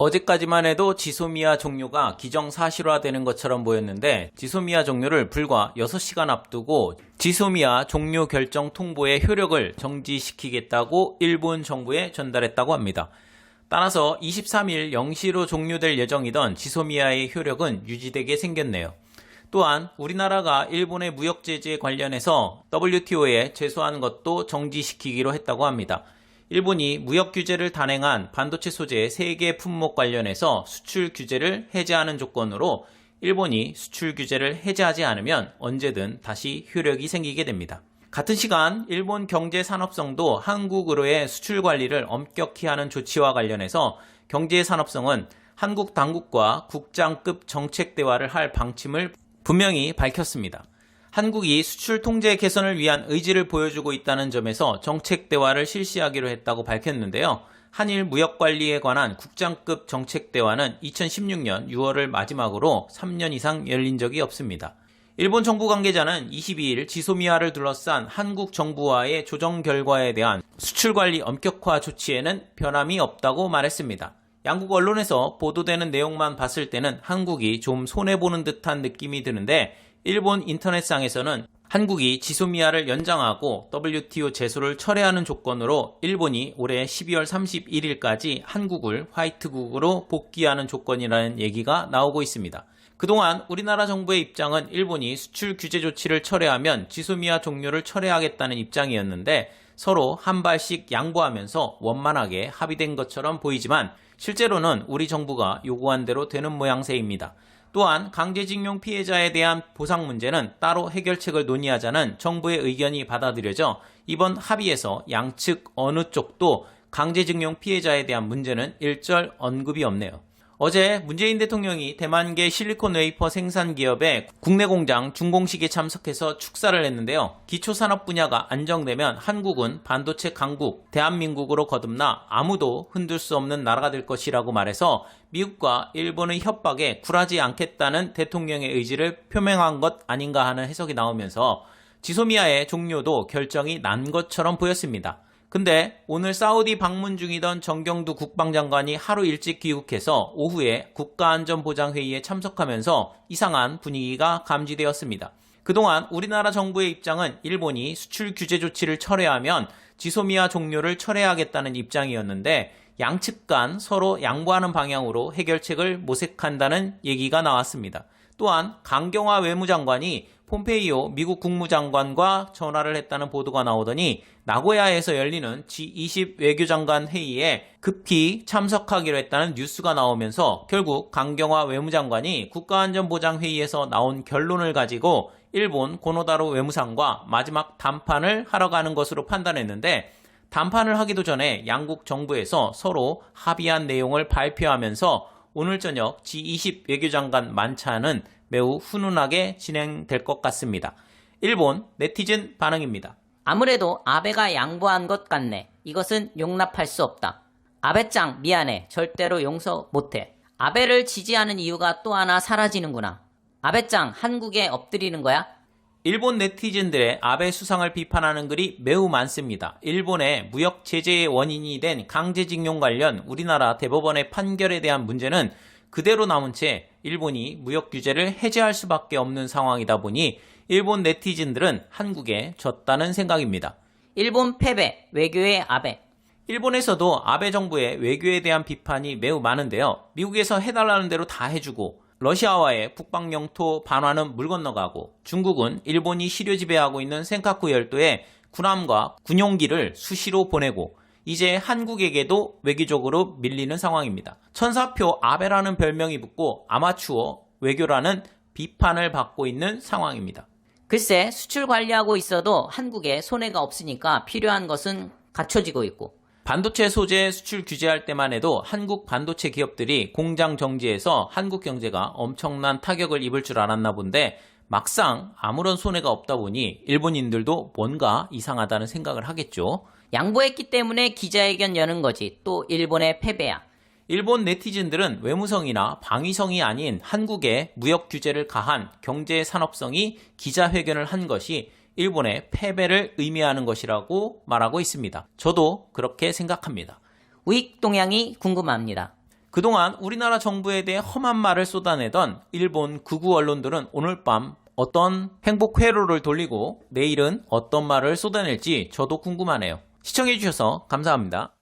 어제까지만 해도 지소미아 종료가 기정사실화되는 것처럼 보였는데 지소미아 종료를 불과 6시간 앞두고 지소미아 종료 결정 통보의 효력을 정지시키겠다고 일본 정부에 전달했다고 합니다. 따라서 23일 0시로 종료될 예정이던 지소미아의 효력은 유지되게 생겼네요. 또한 우리나라가 일본의 무역 제재 관련해서 WTO에 제소한 것도 정지시키기로 했다고 합니다. 일본이 무역 규제를 단행한 반도체 소재 3개 품목 관련해서 수출 규제를 해제하는 조건으로 일본이 수출 규제를 해제하지 않으면 언제든 다시 효력이 생기게 됩니다. 같은 시간 일본 경제산업성도 한국으로의 수출 관리를 엄격히 하는 조치와 관련해서 경제산업성은 한국 당국과 국장급 정책 대화를 할 방침을 분명히 밝혔습니다. 한국이 수출 통제 개선을 위한 의지를 보여주고 있다는 점에서 정책 대화를 실시하기로 했다고 밝혔는데요. 한일 무역 관리에 관한 국장급 정책 대화는 2016년 6월을 마지막으로 3년 이상 열린 적이 없습니다. 일본 정부 관계자는 22일 지소미아를 둘러싼 한국 정부와의 조정 결과에 대한 수출 관리 엄격화 조치에는 변함이 없다고 말했습니다. 양국 언론에서 보도되는 내용만 봤을 때는 한국이 좀 손해보는 듯한 느낌이 드는데 일본 인터넷상에서는 한국이 지소미아를 연장하고 WTO 제소를 철회하는 조건으로 일본이 올해 12월 31일까지 한국을 화이트국으로 복귀하는 조건이라는 얘기가 나오고 있습니다. 그동안 우리나라 정부의 입장은 일본이 수출 규제 조치를 철회하면 지소미아 종료를 철회하겠다는 입장이었는데 서로 한 발씩 양보하면서 원만하게 합의된 것처럼 보이지만 실제로는 우리 정부가 요구한 대로 되는 모양새입니다. 또한 강제징용 피해자에 대한 보상 문제는 따로 해결책을 논의하자는 정부의 의견이 받아들여져 이번 합의에서 양측 어느 쪽도 강제징용 피해자에 대한 문제는 일절 언급이 없네요. 어제 문재인 대통령이 대만계 실리콘 웨이퍼 생산 기업의 국내 공장 준공식에 참석해서 축사를 했는데요. 기초산업 분야가 안정되면 한국은 반도체 강국, 대한민국으로 거듭나 아무도 흔들 수 없는 나라가 될 것이라고 말해서 미국과 일본의 협박에 굴하지 않겠다는 대통령의 의지를 표명한 것 아닌가 하는 해석이 나오면서 지소미아의 종료도 결정이 난 것처럼 보였습니다. 근데 오늘 사우디 방문 중이던 정경두 국방장관이 하루 일찍 귀국해서 오후에 국가안전보장회의에 참석하면서 이상한 분위기가 감지되었습니다. 그동안 우리나라 정부의 입장은 일본이 수출 규제 조치를 철회하면 지소미아 종료를 철회하겠다는 입장이었는데 양측 간 서로 양보하는 방향으로 해결책을 모색한다는 얘기가 나왔습니다. 또한 강경화 외무장관이 폼페이오 미국 국무장관과 전화를 했다는 보도가 나오더니 나고야에서 열리는 G20 외교장관 회의에 급히 참석하기로 했다는 뉴스가 나오면서 결국 강경화 외무장관이 국가안전보장회의에서 나온 결론을 가지고 일본 고노다로 외무상과 마지막 담판을 하러 가는 것으로 판단했는데 담판을 하기도 전에 양국 정부에서 서로 합의한 내용을 발표하면서 오늘 저녁 G20 외교장관 만찬은 매우 훈훈하게 진행될 것 같습니다. 일본 네티즌 반응입니다. 아무래도 아베가 양보한 것 같네. 이것은 용납할 수 없다. 아베짱 미안해. 절대로 용서 못해. 아베를 지지하는 이유가 또 하나 사라지는구나. 아베짱 한국에 엎드리는 거야? 일본 네티즌들의 아베 수상을 비판하는 글이 매우 많습니다. 일본의 무역 제재의 원인이 된 강제징용 관련 우리나라 대법원의 판결에 대한 문제는 그대로 남은 채 일본이 무역 규제를 해제할 수밖에 없는 상황이다 보니 일본 네티즌들은 한국에 졌다는 생각입니다. 일본 패배, 외교의 아베. 일본에서도 아베 정부의 외교에 대한 비판이 매우 많은데요. 미국에서 해달라는 대로 다 해주고 러시아와의 북방 영토 반환은 물 건너가고 중국은 일본이 시료 지배하고 있는 센카쿠 열도에 군함과 군용기를 수시로 보내고 이제 한국에게도 외교적으로 밀리는 상황입니다. 천사표 아베라는 별명이 붙고 아마추어 외교라는 비판을 받고 있는 상황입니다. 글쎄 수출 관리하고 있어도 한국에 손해가 없으니까 필요한 것은 갖춰지고 있고 반도체 소재 수출 규제할 때만 해도 한국 반도체 기업들이 공장 정지해서 한국 경제가 엄청난 타격을 입을 줄 알았나 본데 막상 아무런 손해가 없다 보니 일본인들도 뭔가 이상하다는 생각을 하겠죠. 양보했기 때문에 기자회견 여는 거지. 또 일본의 패배야. 일본 네티즌들은 외무성이나 방위성이 아닌 한국에 무역 규제를 가한 경제 산업성이 기자회견을 한 것이 일본의 패배를 의미하는 것이라고 말하고 있습니다. 저도 그렇게 생각합니다. 우익 동향이 궁금합니다. 그동안 우리나라 정부에 대해 험한 말을 쏟아내던 일본 극우 언론들은 오늘 밤 어떤 행복 회로를 돌리고 내일은 어떤 말을 쏟아낼지 저도 궁금하네요. 시청해주셔서 감사합니다.